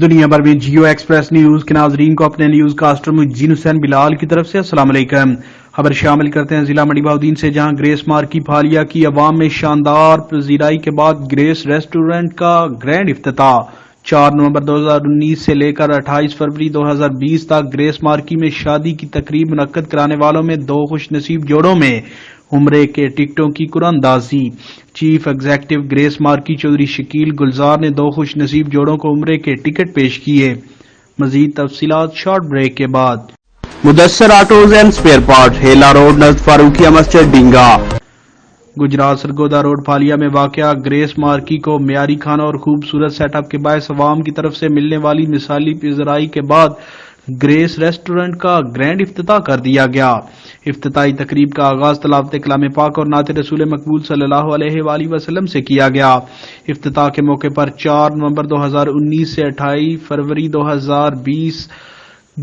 دنیا بھر میں جیو ایکسپریس نیوز کے ناظرین کو اپنے نیوز کاسٹر مجین حسین بلال کی طرف سے السلام علیکم۔ خبر شامل کرتے ہیں ضلع منڈی بہاؤالدین سے، جہاں گریس مارکی پھالیہ کی عوام میں شاندار پذیرائی کے بعد گریس ریسٹورنٹ کا گرینڈ افتتاح 4 نومبر 2019 سے لے کر 28 فروری 2020 تک گریس مارکی میں شادی کی تقریب منعقد کرانے والوں میں 2 خوش نصیب جوڑوں میں عمرے کے ٹکٹوں کی قرعہ اندازی۔ Chief executive Grace Marquee Chaudhry Shakeel Gulzar نے 2 خوش نصیب جوڑوں کو عمرے کے ٹکٹ پیش کیے۔ مزید تفصیلات شارٹ بریک کے بعد۔ Mudassir autos and spare part, Hela road نزد فاروقیہ مسجد ڈینگا۔ گجرات سرگودا روڈ پھالیہ میں واقع گریس مارکی کو معیاری کھانا اور خوبصورت سیٹ اپ کے باعث عوام کی طرف سے ملنے والی مثالی پذیرائی کے بعد گریس ریسٹورنٹ کا گرینڈ افتتاح کر دیا گیا۔ افتتاحی تقریب کا آغاز تلاوت کلام پاک اور نعت رسول مقبول صلی اللہ علیہ وآلہ وسلم سے کیا گیا۔ افتتاح کے موقع پر 4 نومبر 2019 سے 28 فروری 2020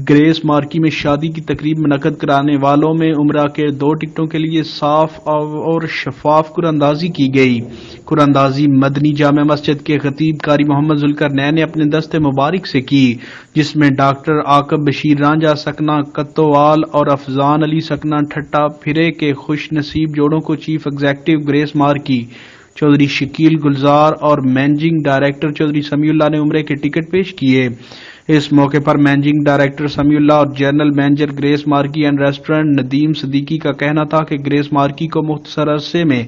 گریس مارکی میں شادی کی تقریب منعقد کرانے والوں میں عمرہ کے 2 ٹکٹوں کے لیے صاف اور شفاف قرعہ اندازی کی گئی۔ قرعہ اندازی مدنی جامع مسجد کے خطیب قاری محمد ذوالقرنین نے اپنے دست مبارک سے کی، جس میں ڈاکٹر عاقب بشیر رانجھا سکنہ کتوال اور افضان علی سکنہ ٹھٹا پھرے کے خوش نصیب جوڑوں کو chief executive Grace Marquee Chaudhry Shakeel Gulzar اور managing director Chaudhry Samiullah نے عمرے کے ٹکٹ پیش کیے۔ اس موقع پر مینیجنگ ڈائریکٹر سمیع اللہ اور general manager Grace Marquee and restaurant Nadeem Siddiqui کا کہنا تھا کہ گریس مارکی کو مختصر عرصے میں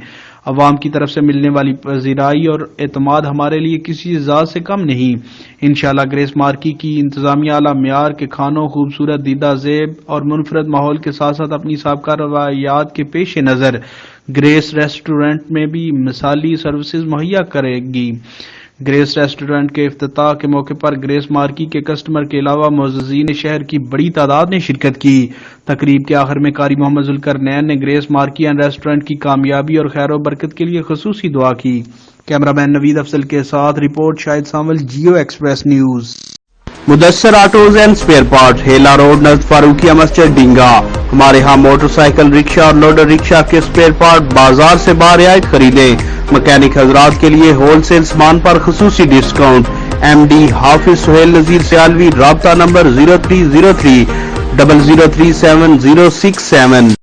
عوام کی طرف سے ملنے والی پذیرائی اور اعتماد ہمارے لیے کسی ذات سے کم نہیں۔ انشاءاللہ گریس مارکی کی انتظامیہ اعلیٰ معیار کے کھانوں، خوبصورت دیدہ زیب اور منفرد ماحول کے ساتھ ساتھ اپنی سابقہ روایات کے پیش نظر گریس ریسٹورنٹ میں بھی مثالی سروسز مہیا کرے گی۔ گریس ریسٹورنٹ کے افتتاح کے موقع پر گریس مارکی کے کسٹمر کے علاوہ معززین شہر کی بڑی تعداد نے شرکت کی۔ تقریب کے آخر میں قاری محمد ذوالقرنین نے گریس مارکی اینڈ ریسٹورنٹ کی کامیابی اور خیر و برکت کے لیے خصوصی دعا کی۔ کیمرہ مین نوید افضل کے ساتھ report Shahid Samol, Geo Express News. Mudassir autos and spare part, Hela road نزد فاروقیہ مسجد ڈینگا۔ ہمارے ہاں موٹر سائیکل، رکشہ اور لوڈر رکشہ کے سپیئر پارٹ بازار سے برعایت خریدیں۔ مکینک حضرات کے لیے ہول سیل سامان پر خصوصی ڈسکاؤنٹ۔ ایم ڈی حافظ سہیل نذیر سیالوی، رابطہ نمبر 0303 0037 067۔